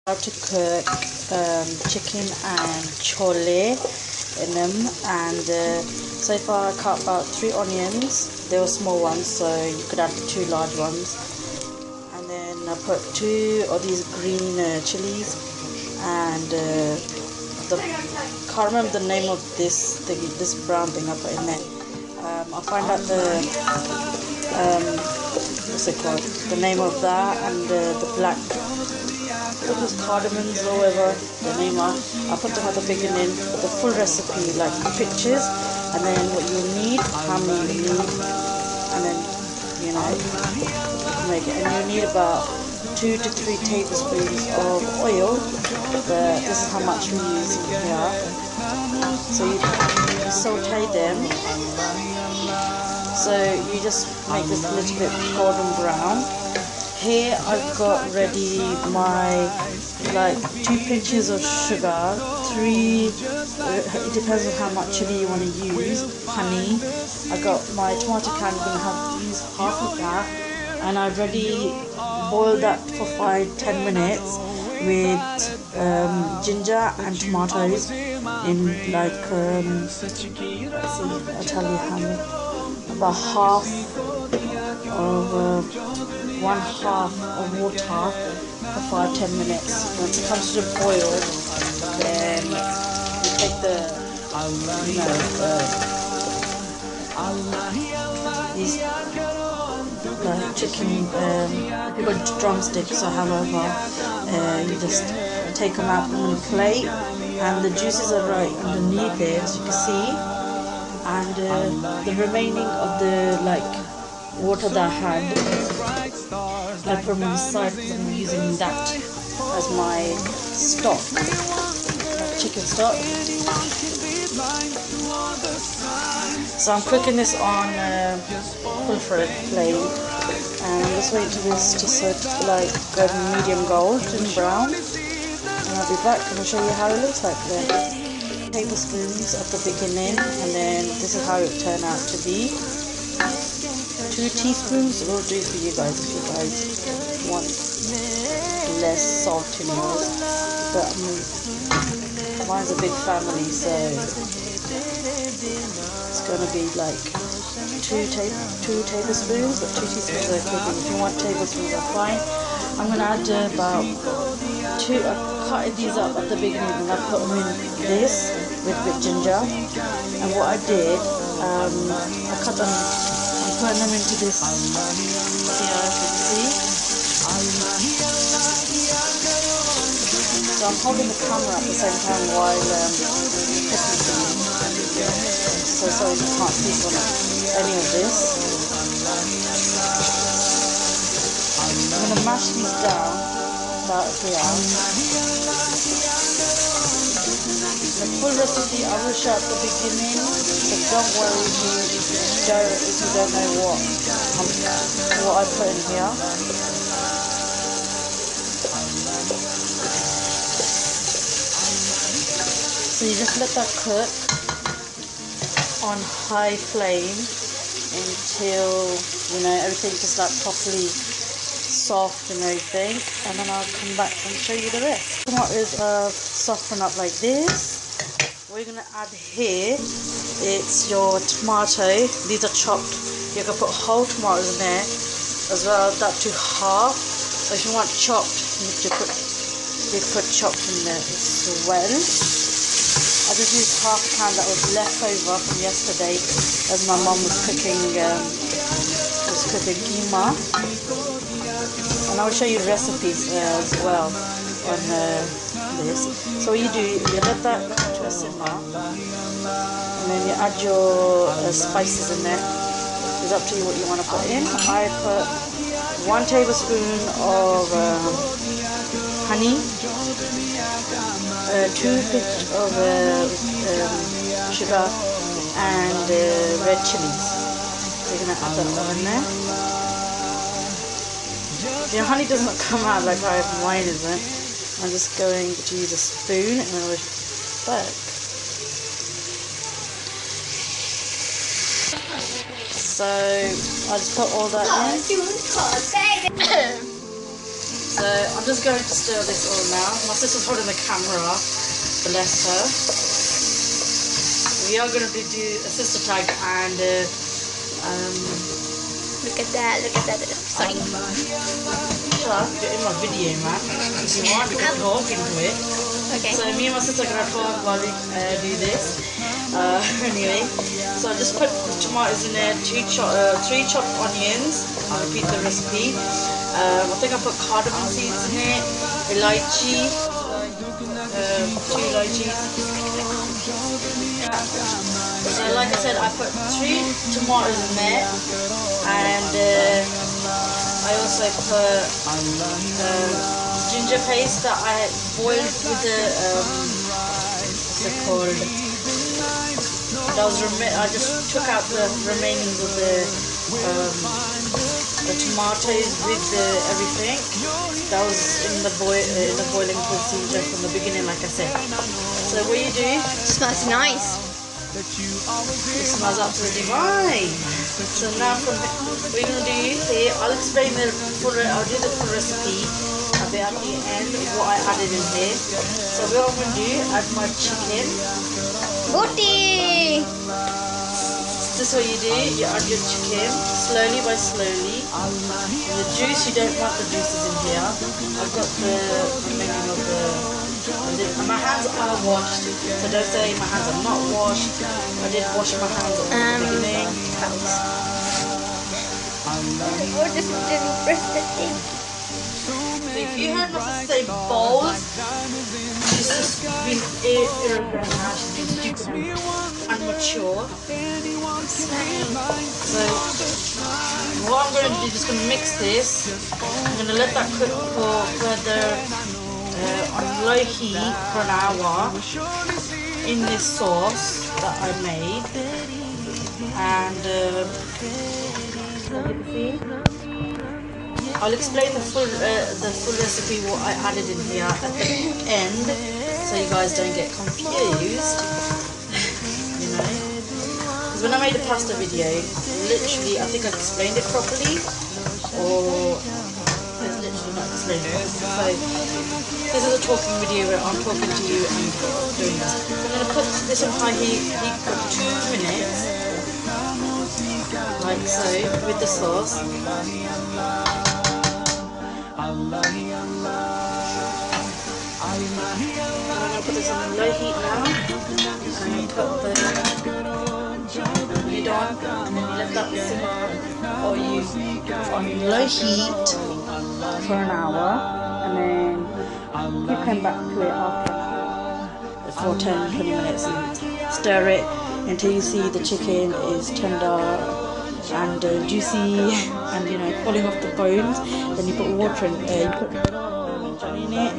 How to cook chicken and chole in them, and so far I cut about 3 onions. They were small ones, so you could add 2 large ones, and then I put 2 of these green chilies, and can't remember the name of this thing, this brown thing I put in there. I'll find out the what's it called, the name of that, and the black, it was cardamoms or whatever the name are. I'll put them at the beginning, but the full recipe, like pictures, and then what you need, how many you need, and then make it. And you need about 2 to 3 tablespoons of oil, but this is how much we use in here. So you saute them. So you just make this a little bit golden brown. Here I've got ready my 2 pinches of sugar, 3, it depends on how much chili you want to use, honey. I got my tomato can, I'm going to have to use half of that, and I've already boiled that for 5-10 minutes with ginger and tomatoes in let's see, I'll tell you how many, about half of 1/2 of water for 5-10 minutes. Once it comes to the boil, then you take the these chicken, people drumsticks or however, you just take them out on a plate, and the juices are right underneath it, as you can see, and the remaining of the water that I had, I put them on the side because I'm using that as my stock, chicken stock. So I'm cooking this on full flame, and I'm just waiting for this to set medium golden brown, and I'll be back and I'll show you how it looks like then. Tablespoons at the beginning, and then this is how it turned out to be. 2 teaspoons will do for you guys if you guys want less salt in yours, but mine's a big family, so it's going to be 2 tablespoons, but 2 teaspoons are okay. If you want tablespoons are fine. I'm going to add about 2, I cut these up at the beginning and I put them in this with ginger, and what I did, I cut them, putting them into this here, as you can see. So I'm holding the camera at the same time while cooking them. So sorry you can't see from any of this. I'm going to mash these down about here. The full recipe I will show at the beginning, but don't worry if you don't know what I put in here. So you just let that cook on high flame until everything just properly soft and everything, and then I'll come back and show you the rest. Tomatoes soften up like this. What you're going to add here, it's your tomato. These are chopped. You can put whole tomatoes in there as well, that to half. So if you want chopped, you put chopped in there as well. I just used half a can that was left over from yesterday, as my mum was cooking keema, and I'll show you recipes as well on this. So what you do, you let that come to a simmer, and then you add your spices in there. It's up to you what you want to put in. I put 1 tablespoon of honey, 2 pinch of sugar, and red chilies. So you're going to add that all in there. Honey does not come out like mine isn't. I'm just going to use a spoon and I'll back. So I'll just put all that in. So on just going to stir this all now. My sister's holding the camera, bless her. We are going to do a sister tag and look at that, sorry. Shut up, you're in my video, man. If you want to talk into it. Okay. So me and my sister are going to talk while we do this. Anyway, so I just put tomatoes in there, 3 chopped onions. I'll repeat the recipe. I think I put cardamom seeds in it, elaichi, 2 elaichis. So like I said, I put 3 tomatoes in there, and I also put ginger paste that I boiled with the what's it called? I just took out the remainings of the tomatoes with everything. That was in the boiling procedure from the beginning, like I said. So what you do? Smells nice. It smells absolutely divine. So now what we're gonna do here, I'll explain I'll do the full recipe a bit at the end what I added in here. So what I'm gonna do, add my chicken. Booty! This is what you do, you add your chicken slowly by slowly. The juice, you don't want the juices in here. I've got the remaining of my hands are washed, so don't say my hands are not washed. I did wash my hands at the beginning. Or just didn't press the thing. So if you heard myself say bowls, she's just been irreverent now, she's been stupid and immature. So what I'm going to do is just going to mix this. I'm going to let that cook for further on low heat for an hour in this sauce that I made. And I'll explain the full recipe what I added in here at the end, so you guys don't get confused. You know, because when I made the pasta video, literally I think I explained it properly, or it's literally not explained properly. So this is a talking video where I'm talking to you and doing this. So I'm going to put this on high heat for 2 minutes, like so, with the sauce. I'm going to put this on low heat now, and put the lid on, and then you let that simmer, or you on low heat for an hour, and then you come back to it after for 10-20 minutes and stir it until you see the chicken is tender and juicy and, you know, falling off the bones. Then you put water in, you put jani in it,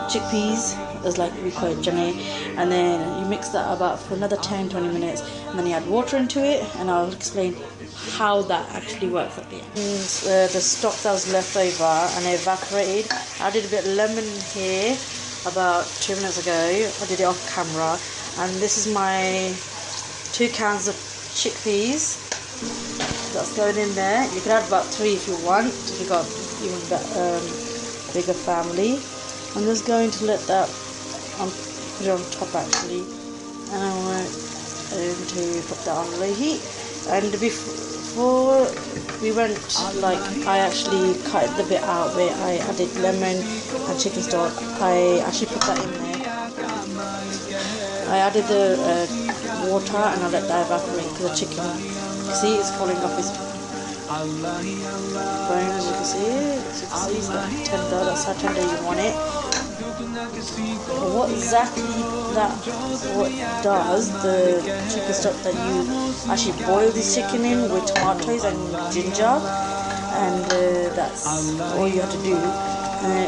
chickpeas, as like we call it jani, and then you mix that about for another 10-20 minutes, and then you add water into it, and I'll explain how that actually works at the end. The stock that was left over and it evaporated, I added a bit of lemon here about 2 minutes ago. I did it off camera, and this is my 2 cans of chickpeas that's going in there. You can add about 3 if you want, if you've got even bigger family. I'm just going to let that put it on top actually, and I'm going to put that on low heat. And before we went, like, I actually cut the bit out where I added lemon and chicken stock. I actually put that in there. I added the water and I let that evaporate because the chicken, you see, it's falling off its bones, as you can see. It's like tender, that's how tender you want it. What exactly what does, the chicken stock that you actually boil this chicken in with tomatoes and ginger, and that's all you have to do,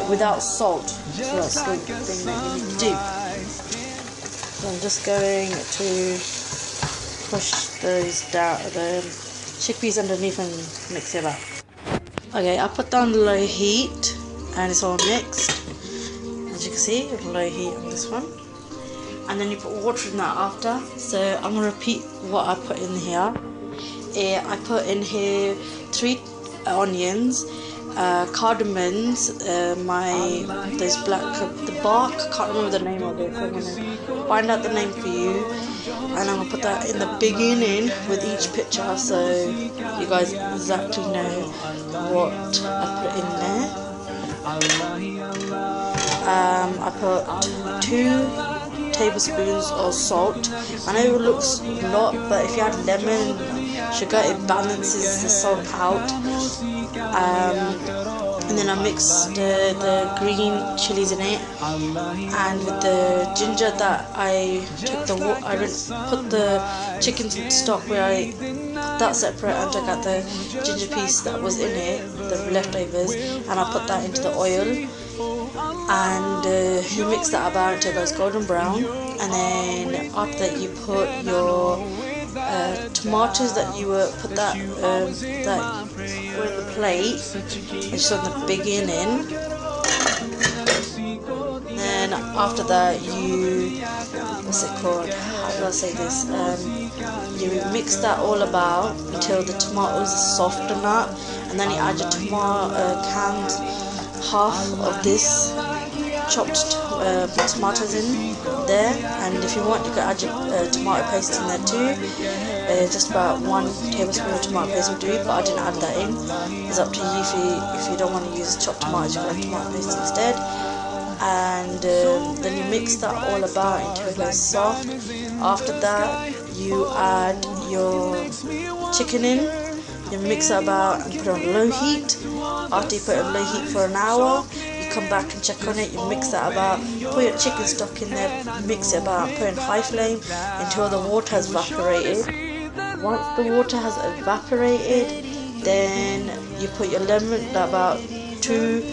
without salt. So that's the thing that you need to do. So I'm just going to push those down, the chickpeas underneath, and mix it up. Okay, I put down low heat and it's all mixed. As you can see, low heat on this one, and then you put water in that after. So I'm going to repeat what I put in here. I put in here 3 onions, cardamoms, those black, the bark, I can't remember the name of it, so I'm gonna find out the name for you, and I'm gonna put that in the beginning with each picture so you guys exactly know what I put in there. I put 2 tablespoons of salt. I know it looks a lot, but if you add lemon sugar, it balances the salt out. And then I mixed the green chilies in it, and with the ginger that I took I put the chicken stock where I put that separate and took out the ginger piece that was in it, the leftovers, and I put that into the oil, and you mix that about until it goes golden brown. And then after that you put your tomatoes that you put that were in the plate, just on the beginning. Then after that you, what's it called? How do I say this? You mix that all about until the tomatoes are soft enough, and then you add your canned half of this chopped tomatoes in there, and if you want you can add your tomato paste in there too. Just about 1 tablespoon of tomato paste will do, but I didn't add that in. It's up to you. If you don't want to use chopped tomatoes, you can add tomato paste instead. And then you mix that all about until it goes soft. After that you add your chicken in. You mix it about and put it on low heat. After you put it on low heat for an hour, you come back and check on it. You mix that about, put your chicken stock in there, mix it about, put it in high flame until the water has evaporated. Once the water has evaporated, then you put your lemon, about 2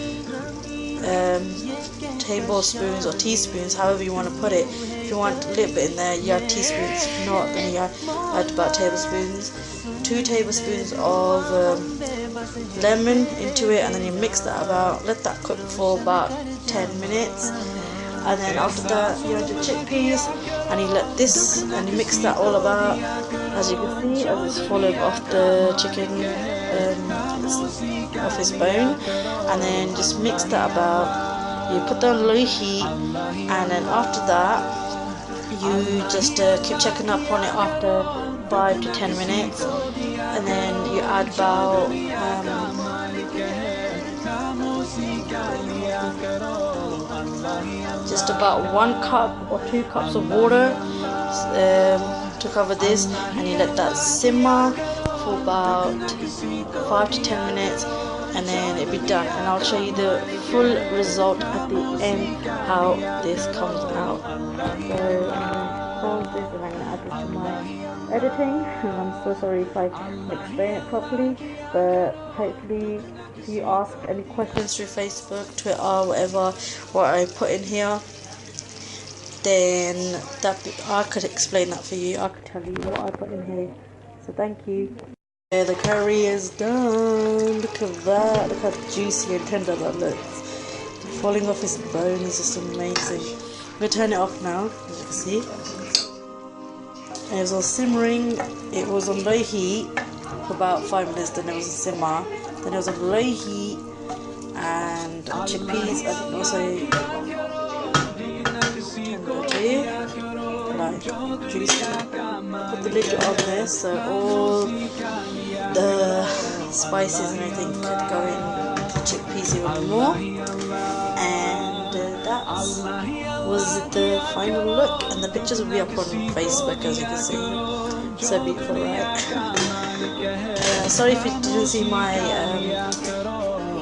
tablespoons or teaspoons, however you want to put it. If you want a little bit in there, you add teaspoons. If not, then you add about tablespoons. 2 tablespoons of lemon into it, and then you mix that about, let that cook for about 10 minutes, and then after that you add your chickpeas and you let this, and you mix that all about, as you can see, as it's falling off the chicken, off his bone, and then just mix that about. You put that on low heat, and then after that you just keep checking up on it after 5 to 10 minutes, and then you add about just about 1 cup or 2 cups of water to cover this, and you let that simmer for about 5 to 10 minutes, and then it'll be done, and I'll show you the full result at the end how this comes out. So pause this and I'm going to add this to my editing, and I'm so sorry if I explain it properly, but hopefully if you ask any questions through Facebook, Twitter, whatever, what I put in here, then I could explain that for you. I could tell you what I put in here. So thank you. Yeah, the curry is done. Look at that. Look how juicy and tender that looks. Falling off his bone is just amazing. I'm going to turn it off now, as you can see. And it was all simmering. It was on low heat for about 5 minutes, then it was a simmer. Then it was on low heat, and chickpeas, I think also like juicy. Put the lid on this so all the spices and everything could go in the chickpeas even more, and that was the final look, and the pictures will be up on Facebook, as you can see. So beautiful, right? Sorry if you didn't see my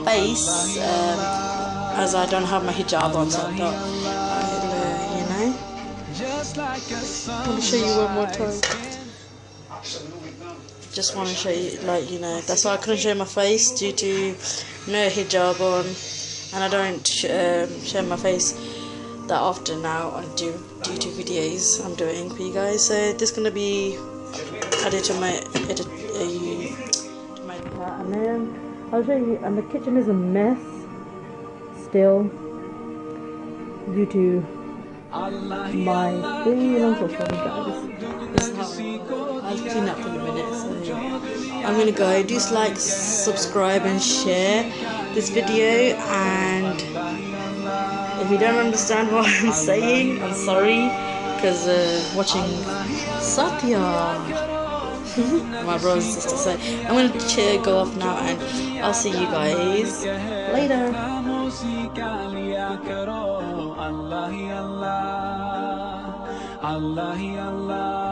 face, as I don't have my hijab on, so I thought I want to show you one more time. Just want to show you, that's why I couldn't show my face, due to no hijab on, and I don't show my face that often now due to videos I'm doing for you guys. So this is going to be added to my and then I'll show you. And the kitchen is a mess still due to my thing, and I'm so sorry guys. This is how I'll clean up in a minute. So I'm gonna go. Do like, subscribe, and share this video. And if you don't understand what I'm saying, I'm sorry, because watching Satya. My brother and sister. So I'm gonna go off now, and I'll see you guys later. Allah